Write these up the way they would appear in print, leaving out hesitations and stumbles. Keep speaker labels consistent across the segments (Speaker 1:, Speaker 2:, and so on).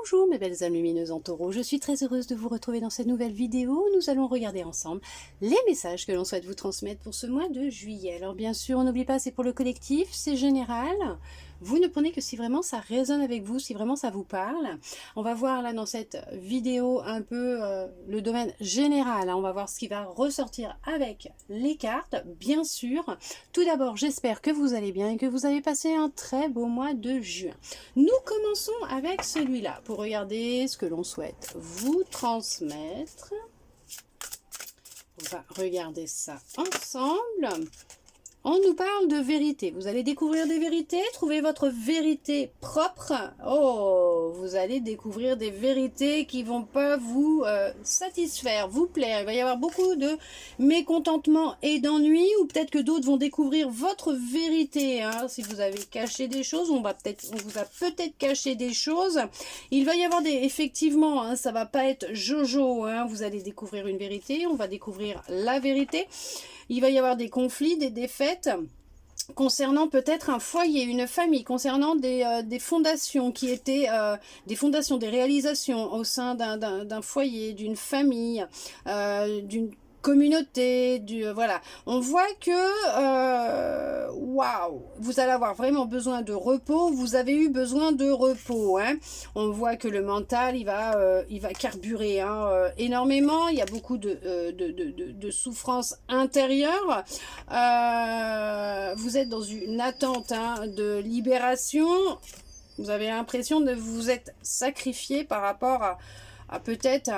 Speaker 1: Bonjour mes belles âmes lumineuses en taureau, je suis très heureuse de vous retrouver dans cette nouvelle vidéo. Nous allons regarder ensemble les messages que l'on souhaite vous transmettre pour ce mois de juillet. Alors bien sûr, on n'oublie pas, c'est pour le collectif, c'est général. Vous ne prenez que si vraiment ça résonne avec vous, si vraiment ça vous parle. On va voir là dans cette vidéo un peu le domaine général. On va voir ce qui va ressortir avec les cartes, bien sûr. Tout d'abord, j'espère que vous allez bien et que vous avez passé un très beau mois de juin. Nous commençons avec celui-là pour regarder ce que l'on souhaite vous transmettre. On va regarder ça ensemble. On nous parle de vérité. Vous allez découvrir des vérités, trouver votre vérité propre. Oh, vous allez découvrir des vérités qui vont pas vous satisfaire, vous plaire. Il va y avoir beaucoup de mécontentement et d'ennui, ou peut-être que d'autres vont découvrir votre vérité. Hein. Si vous avez caché des choses, on vous a peut-être caché des choses. Il va y avoir effectivement, hein, ça va pas être Jojo. Hein. Vous allez découvrir une vérité, on va découvrir la vérité. Il va y avoir des conflits, des défaites concernant peut-être un foyer, une famille, concernant des fondations qui étaient des fondations, des réalisations au sein d'un foyer, d'une famille, d'une communauté, voilà. On voit que waouh, vous allez avoir vraiment besoin de repos, vous avez eu besoin de repos, hein. On voit que le mental, il va carburer énormément, il y a beaucoup de souffrance intérieure. Vous êtes dans une attente de libération, vous avez l'impression de vous être sacrifié par rapport à peut-être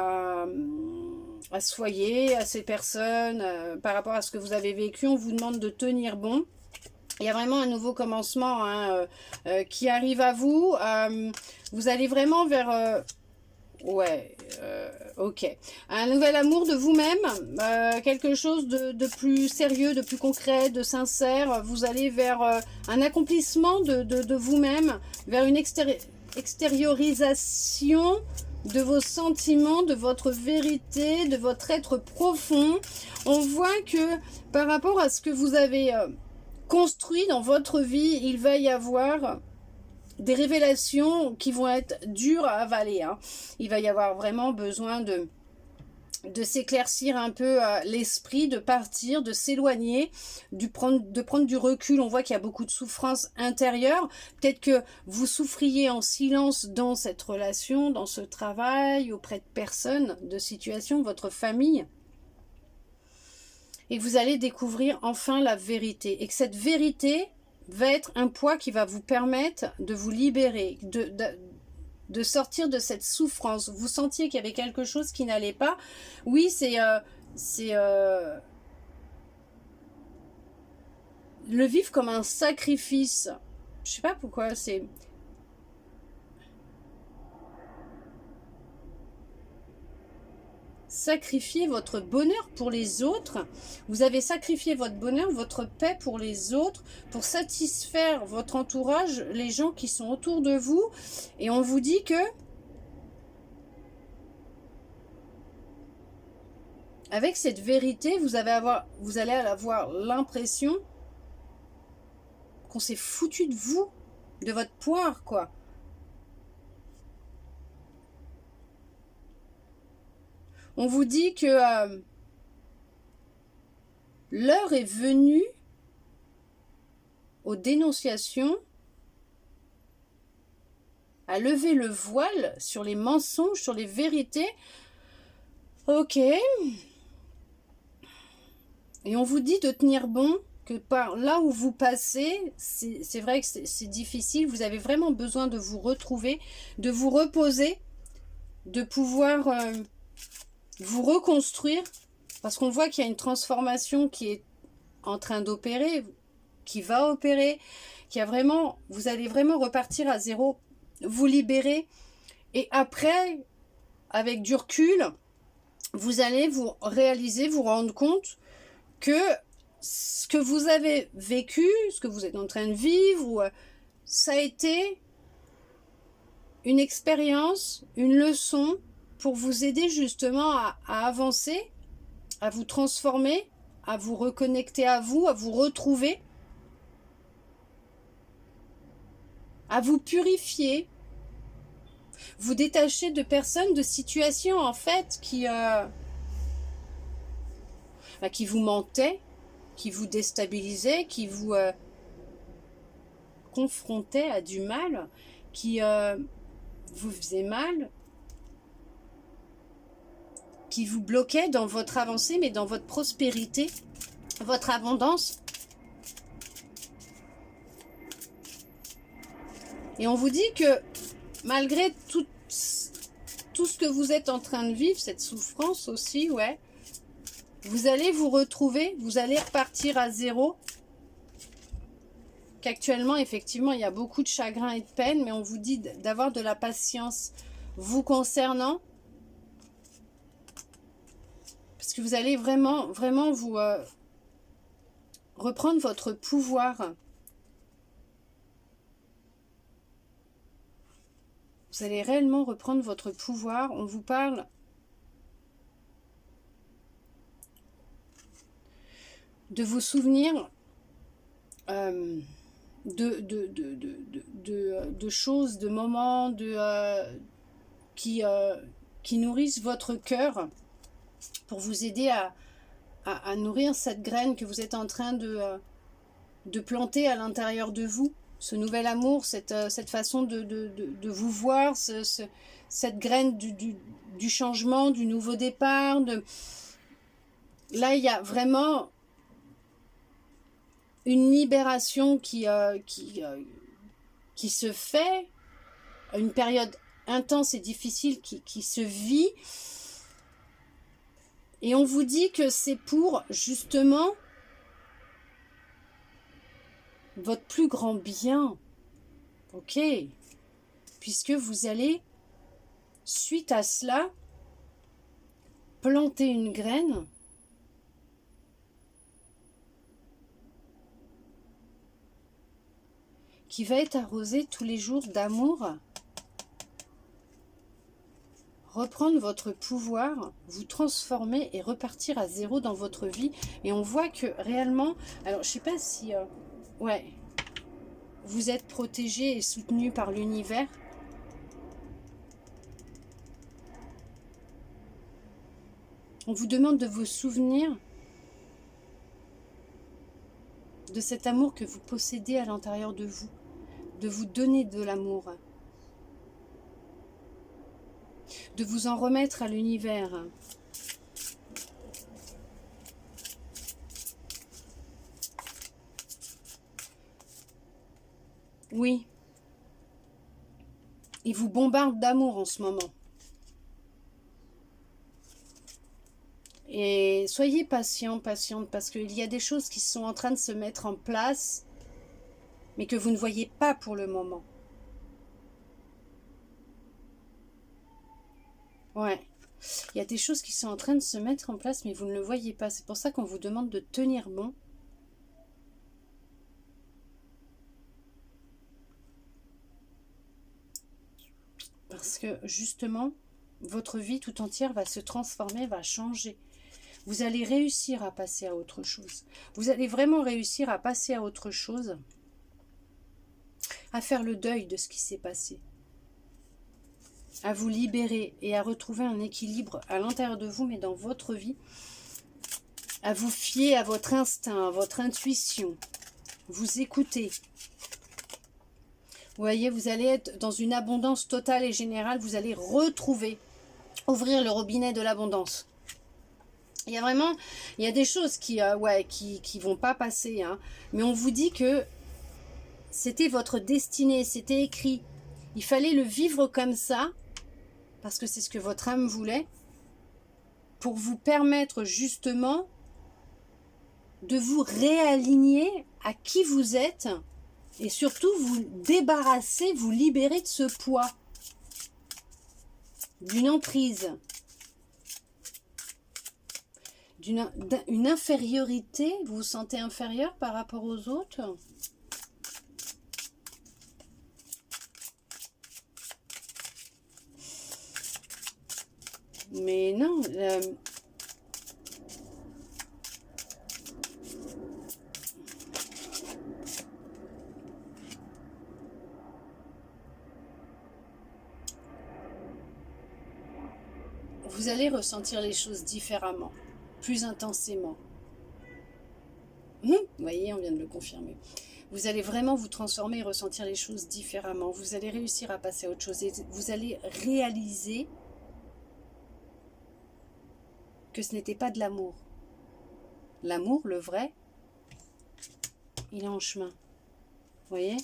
Speaker 1: à ce foyer, à ces personnes, par rapport à ce que vous avez vécu. On vous demande de tenir bon. Il y a vraiment un nouveau commencement qui arrive à vous. Vous allez vraiment vers... ok. Un nouvel amour de vous-même, quelque chose de plus sérieux, de plus concret, de sincère. Vous allez vers un accomplissement de vous-même, vers une extériorisation de vos sentiments, de votre vérité, de votre être profond. On voit que par rapport à ce que vous avez construit dans votre vie, il va y avoir des révélations qui vont être dures à avaler. Hein. Il va y avoir vraiment besoin de s'éclaircir un peu l'esprit, de partir, de s'éloigner, de prendre du recul. On voit qu'il y a beaucoup de souffrance intérieure. Peut-être que vous souffriez en silence dans cette relation, dans ce travail, auprès de personnes, de situations, votre famille. Et vous allez découvrir enfin la vérité. Et que cette vérité va être un poids qui va vous permettre de vous libérer, de sortir de cette souffrance. Vous sentiez qu'il y avait quelque chose qui n'allait pas. Oui, c'est le vivre comme un sacrifice. Je sais pas pourquoi, c'est... Sacrifier votre bonheur pour les autres. Vous avez sacrifié votre bonheur, votre paix pour les autres, pour satisfaire votre entourage, les gens qui sont autour de vous. Et on vous dit que avec cette vérité, vous allez avoir l'impression qu'on s'est foutu de vous, de votre poire, quoi. On vous dit que l'heure est venue aux dénonciations, à lever le voile sur les mensonges, sur les vérités. Ok. Et on vous dit de tenir bon, que par là où vous passez, c'est vrai que c'est difficile. Vous avez vraiment besoin de vous retrouver, de vous reposer, de pouvoir... vous reconstruire, parce qu'on voit qu'il y a une transformation qui est en train d'opérer, qui va opérer, qui a vraiment, vous allez vraiment repartir à zéro, vous libérer, et après, avec du recul, vous allez vous réaliser, vous rendre compte que ce que vous avez vécu, ce que vous êtes en train de vivre, ça a été une expérience, une leçon, pour vous aider justement à avancer, à vous transformer, à vous reconnecter à vous retrouver, à vous purifier. vous détacher de personnes, de situations en fait qui vous mentaient, qui vous déstabilisaient, qui vous confrontaient à du mal, qui vous faisaient mal, qui vous bloquaient dans votre avancée, mais dans votre prospérité, votre abondance. Et on vous dit que malgré tout ce que vous êtes en train de vivre, cette souffrance aussi, ouais, vous allez vous retrouver, vous allez repartir à zéro. Qu'actuellement, effectivement, il y a beaucoup de chagrin et de peine, mais on vous dit d'avoir de la patience vous concernant. Parce que vous allez vraiment vous reprendre votre pouvoir. Vous allez réellement reprendre votre pouvoir. On vous parle de vous souvenir de choses, de moments qui nourrissent votre cœur pour vous aider à nourrir cette graine que vous êtes en train de planter à l'intérieur de vous. Ce nouvel amour, cette façon de vous voir, cette graine du changement, du nouveau départ. Là, il y a vraiment une libération qui se fait, une période intense et difficile qui se vit. Et on vous dit que c'est pour, justement, votre plus grand bien. Ok. Puisque vous allez, suite à cela, planter une graine qui va être arrosée tous les jours d'amour. Reprendre votre pouvoir, vous transformer et repartir à zéro dans votre vie. Et on voit que réellement, alors je sais pas si, ouais, vous êtes protégé et soutenu par l'univers. On vous demande de vous souvenir de cet amour que vous possédez à l'intérieur de vous, de vous donner de l'amour, de vous en remettre à l'univers. Oui. Il vous bombarde d'amour en ce moment. Et soyez patient, patiente, parce qu'il y a des choses qui sont en train de se mettre en place, mais que vous ne voyez pas pour le moment. Ouais. Il y a des choses qui sont en train de se mettre en place, mais vous ne le voyez pas. C'est pour ça qu'on vous demande de tenir bon. Parce que, justement, votre vie tout entière va se transformer, va changer. Vous allez réussir à passer à autre chose. Vous allez vraiment réussir à passer à autre chose, à faire le deuil de ce qui s'est passé, à vous libérer et à retrouver un équilibre à l'intérieur de vous, mais dans votre vie, à vous fier à votre instinct, à votre intuition, vous écouter. Vous voyez, vous allez être dans une abondance totale et générale, vous allez retrouver, ouvrir le robinet de l'abondance. Il y a des choses qui vont pas passer, hein, mais on vous dit que c'était votre destinée, c'était écrit. Il fallait le vivre comme ça, parce que c'est ce que votre âme voulait, pour vous permettre justement de vous réaligner à qui vous êtes et surtout vous débarrasser, vous libérer de ce poids, d'une emprise, d'une infériorité. Vous vous sentez inférieur par rapport aux autres? Mais non, vous allez ressentir les choses différemment, plus intensément. Vous voyez, on vient de le confirmer. Vous allez vraiment vous transformer et ressentir les choses différemment. Vous allez réussir à passer à autre chose et vous allez réaliser que ce n'était pas de l'amour. L'amour, le vrai, il est en chemin. Vous voyez?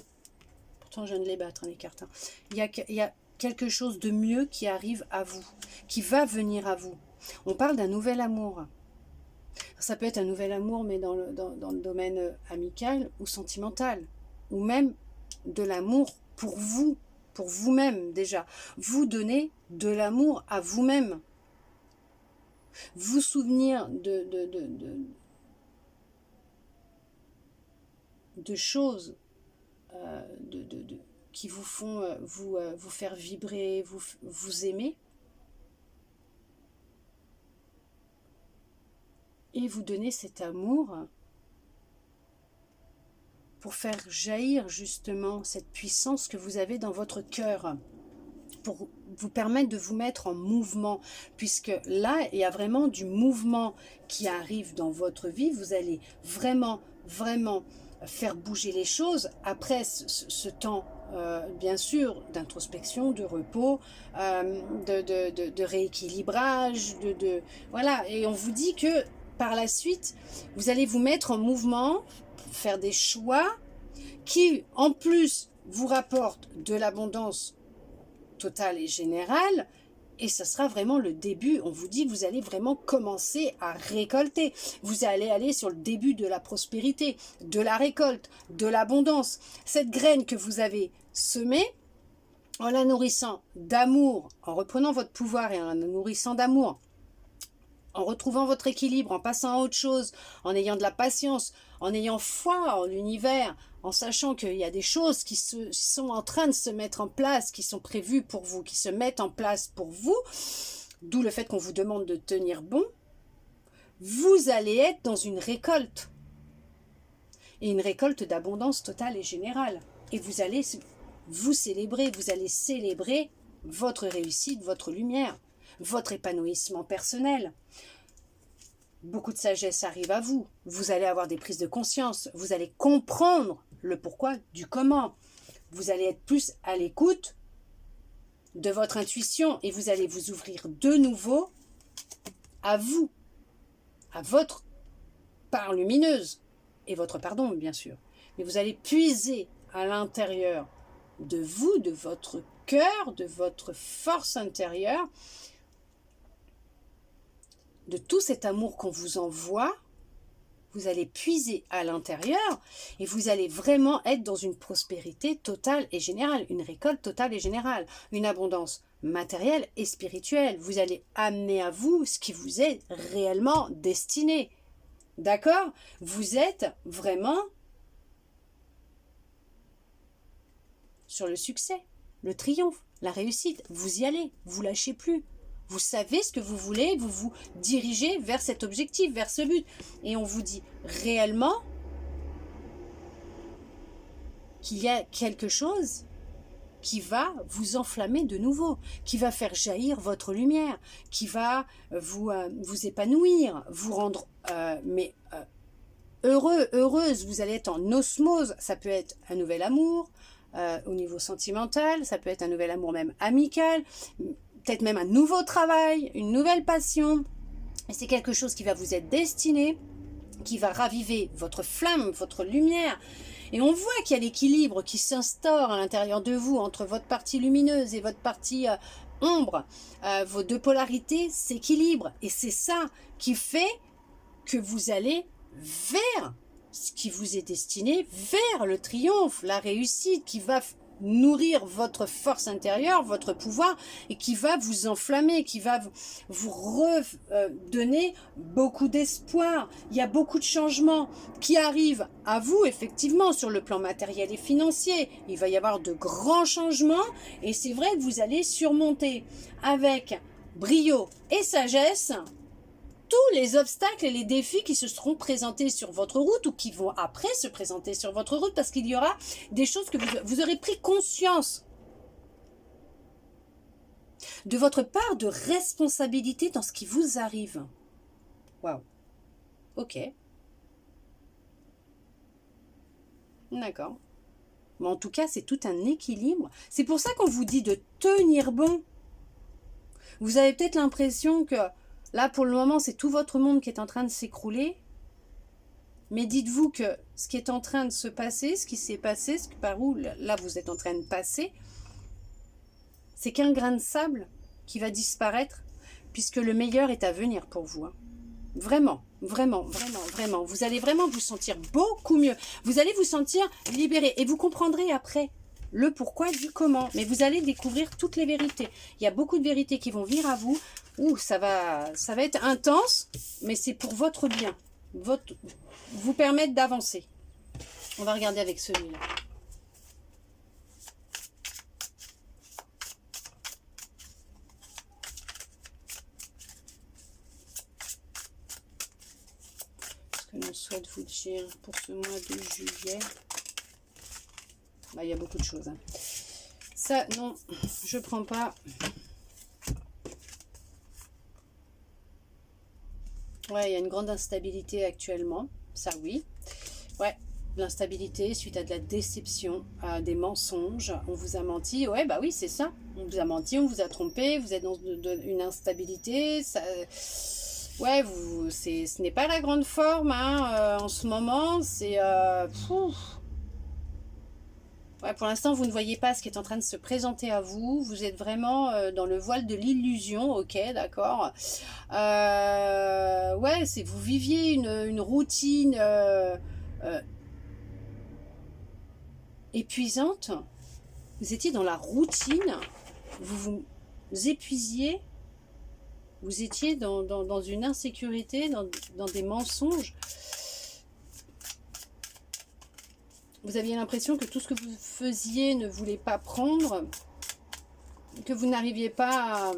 Speaker 1: Pourtant, je viens de les battre, les cartes. Il y a quelque chose de mieux qui arrive à vous, qui va venir à vous. On parle d'un nouvel amour. Ça peut être un nouvel amour, mais dans le domaine amical ou sentimental. Ou même de l'amour pour vous, pour vous-même déjà. Vous donnez de l'amour à vous-même. Vous souvenir de choses qui vous font vous faire vibrer, vous aimer. Et vous donner cet amour pour faire jaillir justement cette puissance que vous avez dans votre cœur, pour vous permettre de vous mettre en mouvement, puisque là, il y a vraiment du mouvement qui arrive dans votre vie. Vous allez vraiment faire bouger les choses après ce temps, bien sûr, d'introspection, de repos, de rééquilibrage, voilà. Et on vous dit que par la suite, vous allez vous mettre en mouvement, faire des choix qui, en plus, vous rapportent de l'abondance totale et générale, et ce sera vraiment le début. On vous dit que vous allez vraiment commencer à récolter. Vous allez aller sur le début de la prospérité, de la récolte, de l'abondance. Cette graine que vous avez semée, en la nourrissant d'amour, en reprenant votre pouvoir et en la nourrissant d'amour, en retrouvant votre équilibre, en passant à autre chose, en ayant de la patience, en ayant foi en l'univers, en sachant qu'il y a des choses qui sont en train de se mettre en place, qui sont prévues pour vous, qui se mettent en place pour vous, d'où le fait qu'on vous demande de tenir bon, vous allez être dans une récolte. Et une récolte d'abondance totale et générale. Et vous allez vous célébrer, vous allez célébrer votre réussite, votre lumière, votre épanouissement personnel. Beaucoup de sagesse arrive à vous. Vous allez avoir des prises de conscience. Vous allez comprendre le pourquoi du comment. Vous allez être plus à l'écoute de votre intuition et vous allez vous ouvrir de nouveau à vous, à votre part lumineuse et votre pardon, bien sûr. Mais vous allez puiser à l'intérieur de vous, de votre cœur, de votre force intérieure, de tout cet amour qu'on vous envoie. Vous allez puiser à l'intérieur et vous allez vraiment être dans une prospérité totale et générale, une récolte totale et générale, une abondance matérielle et spirituelle. Vous allez amener à vous ce qui vous est réellement destiné. D'accord? Vous êtes vraiment sur le succès, le triomphe, la réussite. Vous y allez, vous lâchez plus. Vous savez ce que vous voulez, vous vous dirigez vers cet objectif, vers ce but. Et on vous dit réellement qu'il y a quelque chose qui va vous enflammer de nouveau, qui va faire jaillir votre lumière, qui va vous épanouir, vous rendre heureux, heureuse. Vous allez être en osmose. Ça peut être un nouvel amour au niveau sentimental, ça peut être un nouvel amour même amical, peut-être même un nouveau travail, une nouvelle passion. Et c'est quelque chose qui va vous être destiné, qui va raviver votre flamme, votre lumière. Et on voit qu'il y a l'équilibre qui s'instaure à l'intérieur de vous entre votre partie lumineuse et votre partie ombre. Vos deux polarités s'équilibrent. Et c'est ça qui fait que vous allez vers ce qui vous est destiné, vers le triomphe, la réussite qui va nourrir votre force intérieure, votre pouvoir, et qui va vous enflammer, qui va vous redonner beaucoup d'espoir. Il y a beaucoup de changements qui arrivent à vous, effectivement, sur le plan matériel et financier. Il va y avoir de grands changements, et c'est vrai que vous allez surmonter avec brio et sagesse tous les obstacles et les défis qui se seront présentés sur votre route ou qui vont après se présenter sur votre route, parce qu'il y aura des choses que vous aurez pris conscience de votre part de responsabilité dans ce qui vous arrive. Waouh. Ok. D'accord. Mais en tout cas, c'est tout un équilibre. C'est pour ça qu'on vous dit de tenir bon. Vous avez peut-être l'impression que là, pour le moment, c'est tout votre monde qui est en train de s'écrouler. Mais dites-vous que ce qui est en train de se passer, ce qui s'est passé, par où là vous êtes en train de passer, c'est qu'un grain de sable qui va disparaître, puisque le meilleur est à venir pour vous. Hein. Vraiment, vraiment, vraiment, vraiment. Vous allez vraiment vous sentir beaucoup mieux. Vous allez vous sentir libéré. Et vous comprendrez après le pourquoi du comment. Mais vous allez découvrir toutes les vérités. Il y a beaucoup de vérités qui vont venir à vous. Ouh, ça va être intense, mais c'est pour votre bien. Vous permettre d'avancer. On va regarder avec celui-là. Ce que l'on souhaite vous dire pour ce mois de juillet. Bah, il y a beaucoup de choses. Hein. Ça, non, je prends pas. Ouais, il y a une grande instabilité actuellement. Ça, oui. Ouais, l'instabilité suite à de la déception, à des mensonges. On vous a menti. Ouais, bah oui, c'est ça. On vous a menti, on vous a trompé. Vous êtes dans une instabilité. Ça, ouais, ce n'est pas la grande forme hein, en ce moment. C'est... ouais, pour l'instant, vous ne voyez pas ce qui est en train de se présenter à vous. Vous êtes vraiment dans le voile de l'illusion. Ok, d'accord. Ouais, vous viviez une routine épuisante. Vous étiez dans la routine. Vous vous épuisiez. Vous étiez dans une insécurité, dans des mensonges. Vous aviez l'impression que tout ce que vous faisiez ne voulait pas prendre, que vous n'arriviez pas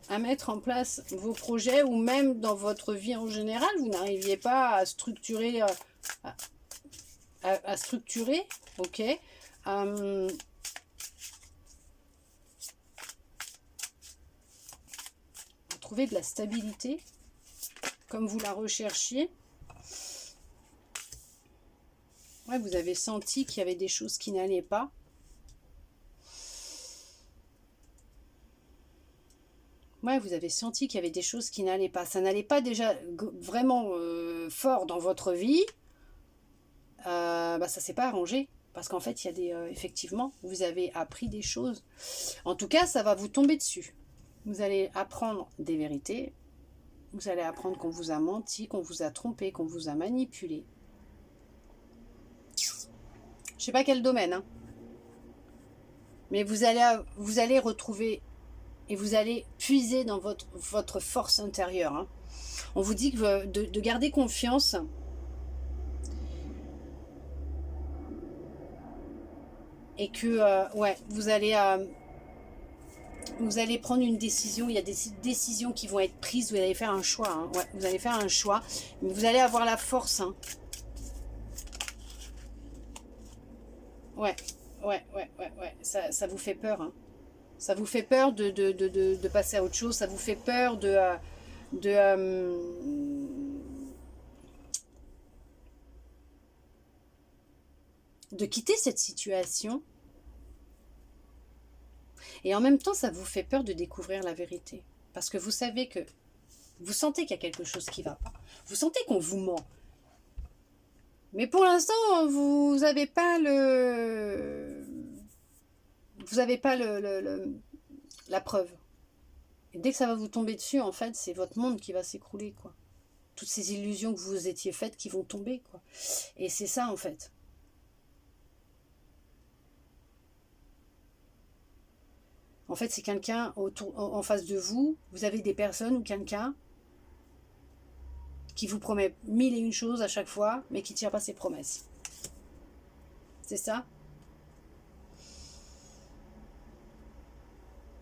Speaker 1: à mettre en place vos projets, ou même dans votre vie en général, vous n'arriviez pas à structurer, à structurer, ok, trouver de la stabilité, comme vous la recherchiez. Ouais, vous avez senti qu'il y avait des choses qui n'allaient pas. Ouais, vous avez senti qu'il y avait des choses qui n'allaient pas. Ça n'allait pas déjà vraiment fort dans votre vie. Bah, ça ne s'est pas arrangé. Parce qu'en fait, il y a des... effectivement, vous avez appris des choses. En tout cas, ça va vous tomber dessus. Vous allez apprendre des vérités. Vous allez apprendre qu'on vous a menti, qu'on vous a trompé, qu'on vous a manipulé. Je sais pas quel domaine, hein. Mais vous allez retrouver et vous allez puiser dans votre force intérieure. Hein. On vous dit que de garder confiance. Et que, ouais, vous allez prendre une décision. Il y a des décisions qui vont être prises. Vous allez faire un choix. Hein. Ouais, vous allez faire un choix. Mais vous allez avoir la force. Hein. Ouais. Ça vous fait peur. Hein. Ça vous fait peur de passer à autre chose. Ça vous fait peur de quitter cette situation. Et en même temps, ça vous fait peur de découvrir la vérité. Parce que vous savez que... Vous sentez qu'il y a quelque chose qui ne va pas. Vous sentez qu'on vous ment. Mais pour l'instant, vous n'avez pas la preuve. Et dès que ça va vous tomber dessus, en fait, c'est votre monde qui va s'écrouler, quoi. Toutes ces illusions que vous vous étiez faites qui vont tomber, quoi. Et c'est ça, en fait. En fait, c'est quelqu'un en face de vous. Vous avez des personnes ou quelqu'un qui vous promet 1001 choses à chaque fois, mais qui ne tient pas ses promesses. C'est ça?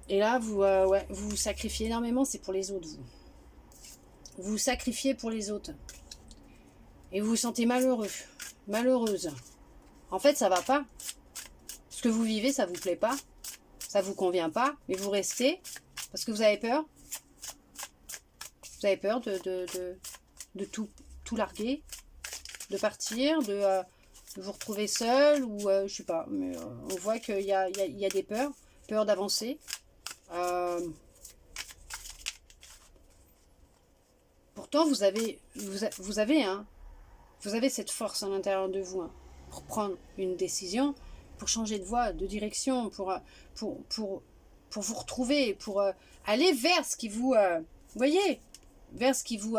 Speaker 1: Et là, vous vous sacrifiez énormément, c'est pour les autres, vous. Vous vous sacrifiez pour les autres. Et vous vous sentez malheureux, malheureuse. En fait, ça va pas. Ce que vous vivez, ça vous plaît pas. ça vous convient pas, mais vous restez parce que vous avez peur. Vous avez peur de tout larguer, de partir, de vous retrouver seul, ou je sais pas, mais on voit qu'il y a des peurs, peur d'avancer. Pourtant, vous avez cette force à l'intérieur de vous, hein, pour prendre une décision, pour changer de voie, de direction, pour vous retrouver, pour aller vers ce qui vous, voyez, vers ce qui vous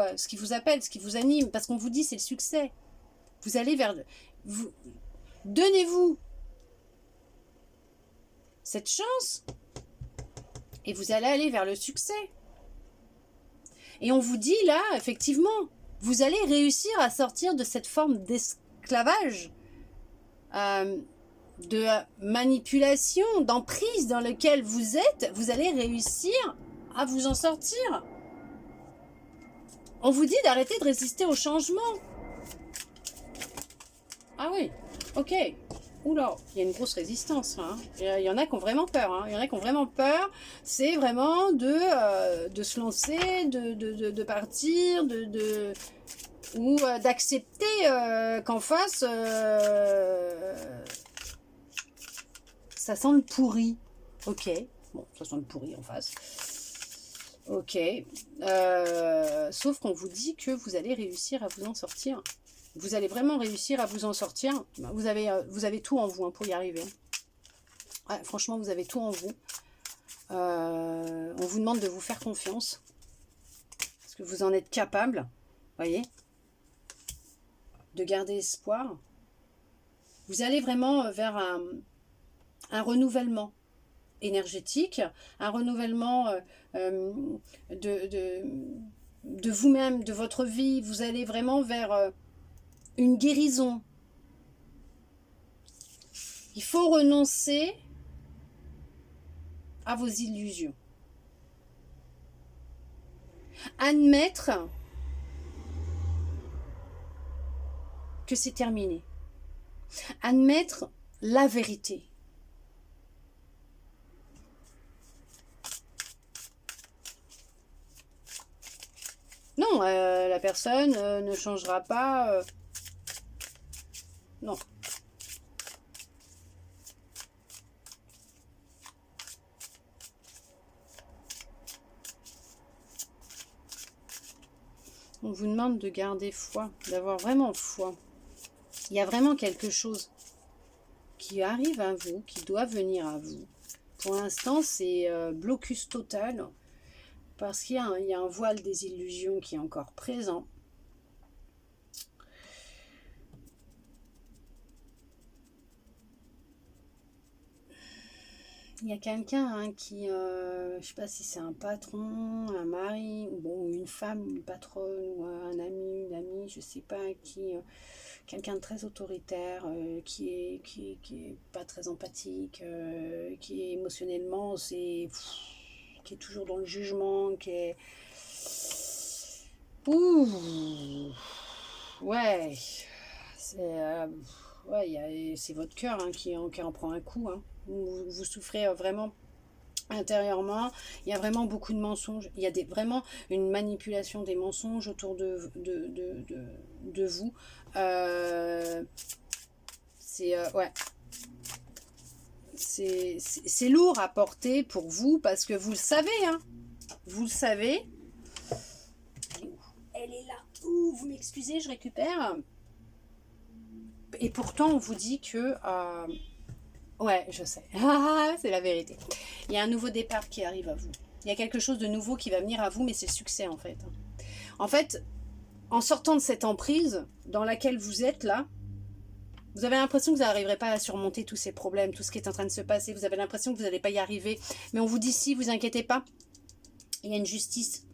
Speaker 1: appelle, ce qui vous anime, parce qu'on vous dit c'est le succès. Vous allez vers vous, donnez-vous cette chance et vous allez aller vers le succès. Et on vous dit là, effectivement, vous allez réussir à sortir de cette forme d'esclavage, de manipulation, d'emprise dans laquelle vous êtes. Vous allez réussir à vous en sortir. On vous dit d'arrêter de résister au changement. Ah oui, ok. Oula, il y a une grosse résistance là. Hein. Il y en a qui ont vraiment peur. Hein. Il y en a qui ont vraiment peur. C'est vraiment de se lancer, de partir, ou d'accepter qu'en face, ça sent le pourri. Ok. Bon, ça sent le pourri en face. Ok. Sauf qu'on vous dit que vous allez réussir à vous en sortir. Vous allez vraiment réussir à vous en sortir. Vous avez tout en vous, hein, pour y arriver. Ouais, franchement, vous avez tout en vous. On vous demande de vous faire confiance. Parce que vous en êtes capable. Voyez, de garder espoir. Vous allez vraiment vers un renouvellement énergétique, un renouvellement de vous-même, de votre vie. Vous allez vraiment vers une guérison. Il faut renoncer à vos illusions. Admettre que c'est terminé. Admettre la vérité. Non, la personne ne changera pas. Non. On vous demande de garder foi, d'avoir vraiment foi. Il y a vraiment quelque chose qui arrive à vous, qui doit venir à vous. Pour l'instant, c'est blocus total, parce qu'il y a un voile des illusions qui est encore présent. Il y a quelqu'un qui, je ne sais pas si c'est un patron, un mari, ou bon, une femme, une patronne, ou un ami, une amie, je ne sais pas qui, quelqu'un de très autoritaire, qui est pas très empathique, qui est émotionnellement, qui est toujours dans le jugement, qui est... Ouh, ouais, c'est votre cœur, hein, qui en prend un coup, hein. Vous souffrez vraiment intérieurement. Il y a vraiment beaucoup de mensonges. Il y a vraiment une manipulation des mensonges autour de vous. Ouais. C'est lourd à porter pour vous, parce que vous le savez, hein. Vous le savez. Elle est là. Ouh, vous m'excusez, je récupère. Et pourtant, on vous dit que... ouais, je sais. C'est la vérité. Il y a un nouveau départ qui arrive à vous. Il y a quelque chose de nouveau qui va venir à vous, mais c'est le succès, en fait. En fait, en sortant de cette emprise dans laquelle vous êtes là, vous avez l'impression que vous n'arriverez pas à surmonter tous ces problèmes, tout ce qui est en train de se passer. Vous avez l'impression que vous n'allez pas y arriver. Mais on vous dit si, vous inquiétez pas. Il y a une justice.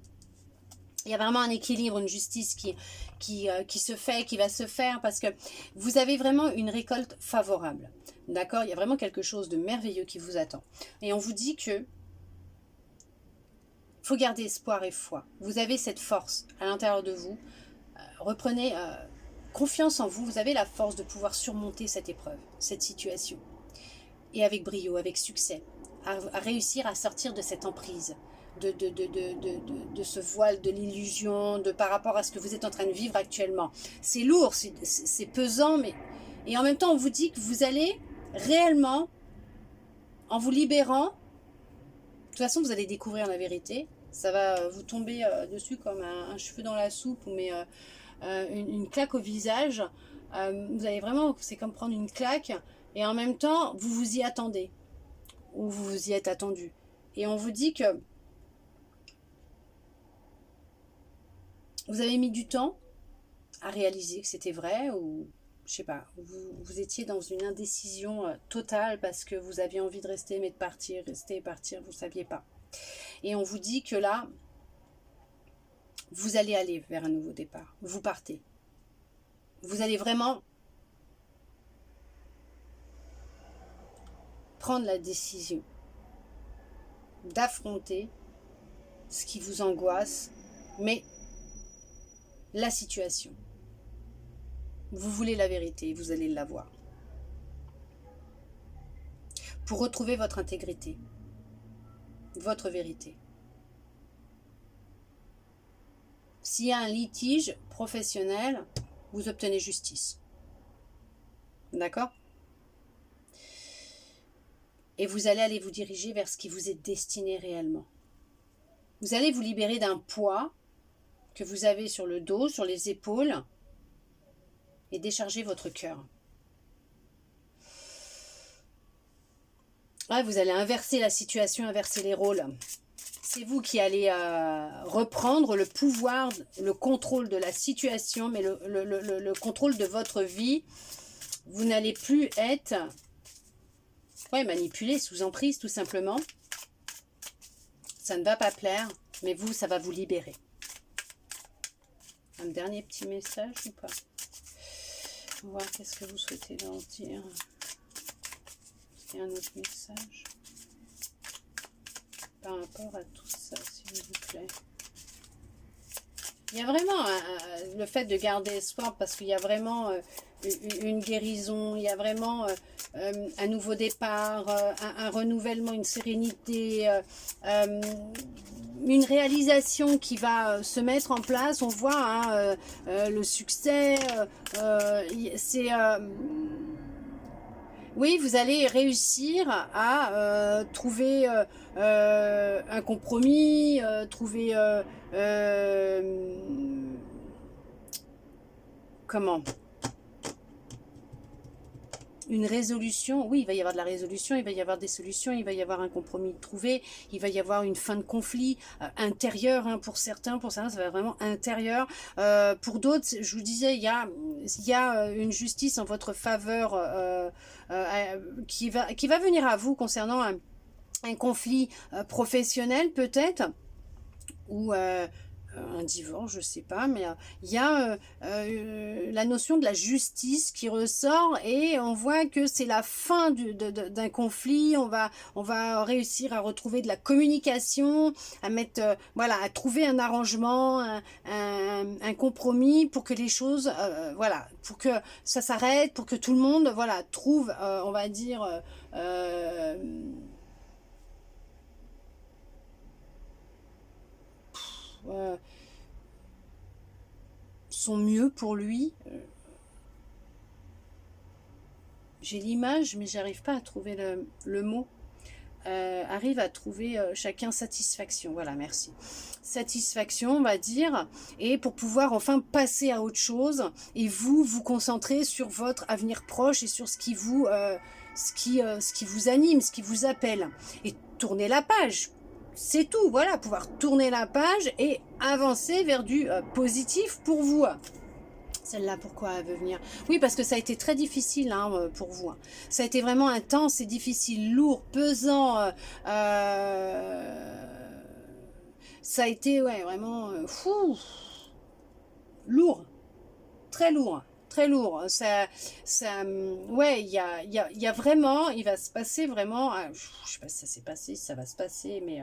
Speaker 1: Il y a vraiment un équilibre, une justice qui se fait, qui va se faire, parce que vous avez vraiment une récolte favorable. D'accord? Il y a vraiment quelque chose de merveilleux qui vous attend. Et on vous dit que faut garder espoir et foi. Vous avez cette force à l'intérieur de vous. Reprenez confiance en vous. Vous avez la force de pouvoir surmonter cette épreuve, cette situation. Et avec brio, avec succès. à réussir à sortir de cette emprise, de ce voile, de l'illusion, par rapport à ce que vous êtes en train de vivre actuellement. C'est lourd, c'est pesant, mais... Et en même temps, on vous dit que vous allez réellement, en vous libérant, de toute façon, vous allez découvrir la vérité. Ça va vous tomber dessus comme un cheveu dans la soupe, mais une claque au visage. Vous allez vraiment, c'est comme prendre une claque, et en même temps, vous vous y attendez, ou vous vous y êtes attendu. Et on vous dit que vous avez mis du temps à réaliser que c'était vrai, ou je sais pas, vous étiez dans une indécision totale parce que vous aviez envie de rester, mais de partir, rester et partir, vous ne saviez pas. Et on vous dit que là, vous allez aller vers un nouveau départ. Vous partez. Vous allez vraiment prendre la décision d'affronter ce qui vous angoisse, mais la situation. Vous voulez la vérité, vous allez l'avoir. Pour retrouver votre intégrité, votre vérité. S'il y a un litige professionnel, vous obtenez justice. D'accord ? Et vous allez aller vous diriger vers ce qui vous est destiné réellement. Vous allez vous libérer d'un poids que vous avez sur le dos, sur les épaules, et décharger votre cœur. Ouais, vous allez inverser la situation, inverser les rôles. C'est vous qui allez reprendre le pouvoir, le contrôle de la situation, mais le contrôle de votre vie. Vous n'allez plus être manipulé, sous emprise, tout simplement. Ça ne va pas plaire, mais vous, ça va vous libérer. Un dernier petit message ou pas ? On va voir qu'est-ce que vous souhaitez leur dire. Est-ce qu'il y a un autre message par rapport à tout ça, s'il vous plaît? Il y a vraiment le fait de garder espoir, parce qu'il y a vraiment une guérison, il y a vraiment un nouveau départ, un renouvellement, une sérénité, une réalisation qui va se mettre en place. On voit le succès, c'est... oui, vous allez réussir à trouver un compromis, trouver... comment ? Une résolution. Oui, il va y avoir de la résolution, il va y avoir des solutions, il va y avoir un compromis trouvé, il va y avoir une fin de conflit intérieur, hein, pour certains, ça va vraiment intérieur. Pour d'autres, je vous disais, il y a une justice en votre faveur qui va venir à vous concernant un conflit professionnel peut-être, ou un divorce, je sais pas, mais il y a la notion de la justice qui ressort, et on voit que c'est la fin d'un conflit. On va réussir à retrouver de la communication, à mettre voilà, à trouver un arrangement, un compromis pour que les choses voilà, pour que ça s'arrête, pour que tout le monde voilà trouve on va dire son mieux pour lui. J'ai l'image, mais j'arrive pas à trouver le mot. Arrive à trouver chacun satisfaction. Voilà, merci. Satisfaction, on va dire, et pour pouvoir enfin passer à autre chose, et vous concentrer sur votre avenir proche et sur ce qui vous anime, ce qui vous appelle. Et tourner la page. C'est tout, voilà, pouvoir tourner la page et avancer vers du positif pour vous. Celle-là, pourquoi elle veut venir? Oui, parce que ça a été très difficile hein, pour vous. Hein. Ça a été vraiment intense et difficile, lourd, pesant. Ça a été vraiment lourd, très lourd. Très lourd, ouais, il y a vraiment, il va se passer vraiment, je sais pas si ça s'est passé, si ça va se passer, mais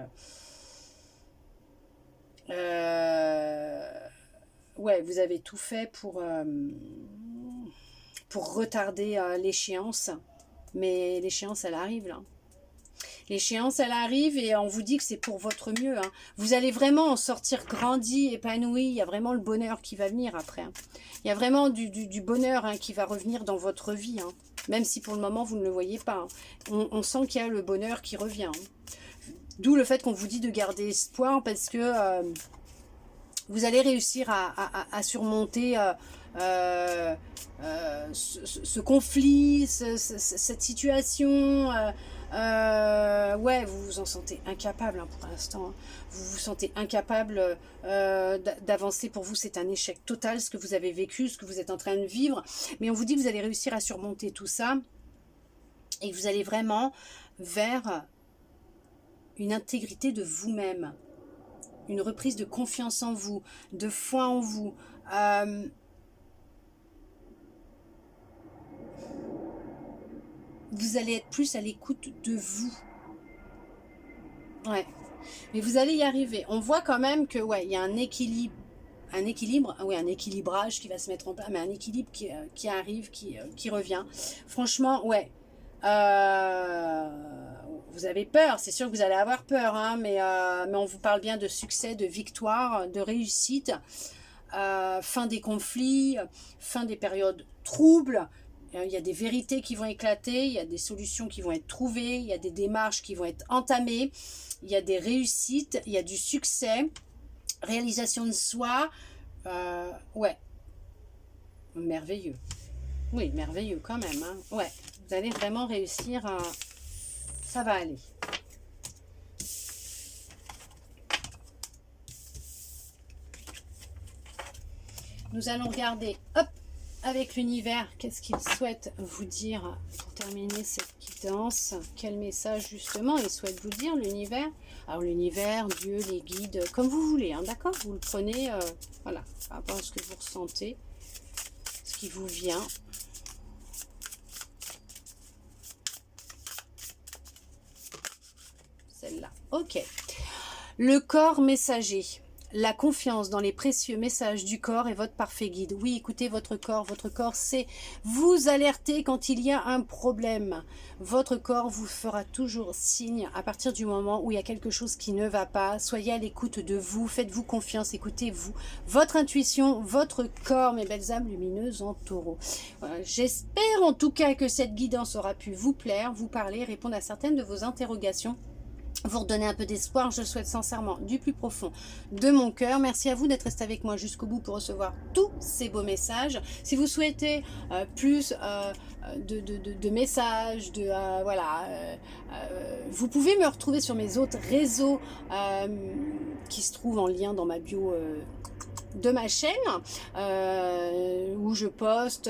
Speaker 1: ouais, vous avez tout fait pour retarder l'échéance, mais l'échéance, elle arrive là. L'échéance, elle arrive et on vous dit que c'est pour votre mieux. Hein. Vous allez vraiment en sortir grandi, épanoui. Il y a vraiment le bonheur qui va venir après. Hein. Il y a vraiment du bonheur hein, qui va revenir dans votre vie. Hein. Même si pour le moment, vous ne le voyez pas. Hein. On sent qu'il y a le bonheur qui revient. Hein. D'où le fait qu'on vous dit de garder espoir parce que vous allez réussir à surmonter ce conflit, cette situation. Ouais, vous vous en sentez incapable hein, pour l'instant. Hein. Vous vous sentez incapable d'avancer. Pour vous, c'est un échec total ce que vous avez vécu, ce que vous êtes en train de vivre. Mais on vous dit que vous allez réussir à surmonter tout ça et que vous allez vraiment vers une intégrité de vous-même, une reprise de confiance en vous, de foi en vous. Vous allez être plus à l'écoute de vous. Ouais. Mais vous allez y arriver. On voit quand même que ouais, il y a un équilibre, oui, un équilibrage qui va se mettre en place, mais un équilibre qui arrive, qui revient. Franchement, ouais. Vous avez peur, c'est sûr que vous allez avoir peur, hein, mais on vous parle bien de succès, de victoire, de réussite, fin des conflits, fin des périodes troubles. Il y a des vérités qui vont éclater, il y a des solutions qui vont être trouvées, il y a des démarches qui vont être entamées, il y a des réussites, il y a du succès, réalisation de soi, ouais, merveilleux. Oui, merveilleux quand même, hein. Ouais, vous allez vraiment réussir à... Ça va aller. Nous allons regarder, hop, avec l'univers, qu'est-ce qu'il souhaite vous dire pour terminer cette guidance. Quel message justement il souhaite vous dire, l'univers. Alors l'univers, Dieu, les guides, comme vous voulez, hein, d'accord. Vous le prenez, voilà, par rapport à ce que vous ressentez, ce qui vous vient. Celle-là, ok. Le corps messager. La confiance dans les précieux messages du corps est votre parfait guide. Oui, écoutez votre corps sait vous alerter quand il y a un problème. Votre corps vous fera toujours signe à partir du moment où il y a quelque chose qui ne va pas. Soyez à l'écoute de vous, faites-vous confiance, écoutez-vous. Votre intuition, votre corps, mes belles âmes lumineuses en taureau. Voilà, j'espère en tout cas que cette guidance aura pu vous plaire, vous parler, répondre à certaines de vos interrogations. Vous redonner un peu d'espoir, je le souhaite sincèrement du plus profond de mon cœur. Merci à vous d'être resté avec moi jusqu'au bout pour recevoir tous ces beaux messages. Si vous souhaitez plus de messages, voilà, vous pouvez me retrouver sur mes autres réseaux qui se trouvent en lien dans ma bio de ma chaîne où je poste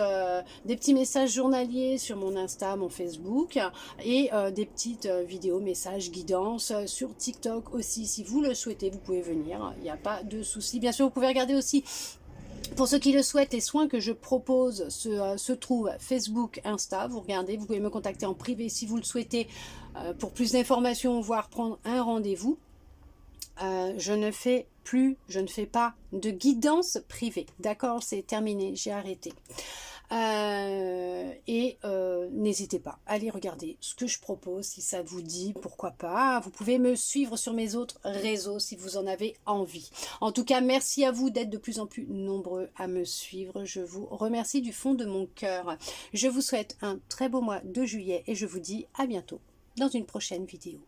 Speaker 1: des petits messages journaliers sur mon Insta, mon Facebook et des petites vidéos, messages, guidances sur TikTok aussi. Si vous le souhaitez, vous pouvez venir, il n'y a pas de souci. Bien sûr, vous pouvez regarder aussi, pour ceux qui le souhaitent, les soins que je propose se trouvent Facebook, Insta. Vous regardez, vous pouvez me contacter en privé si vous le souhaitez pour plus d'informations, voire prendre un rendez-vous. Je ne fais pas de guidance privée. D'accord, c'est terminé, j'ai arrêté. N'hésitez pas, allez regarder ce que je propose, si ça vous dit, pourquoi pas. Vous pouvez me suivre sur mes autres réseaux si vous en avez envie. En tout cas, merci à vous d'être de plus en plus nombreux à me suivre. Je vous remercie du fond de mon cœur. Je vous souhaite un très beau mois de juillet et je vous dis à bientôt dans une prochaine vidéo.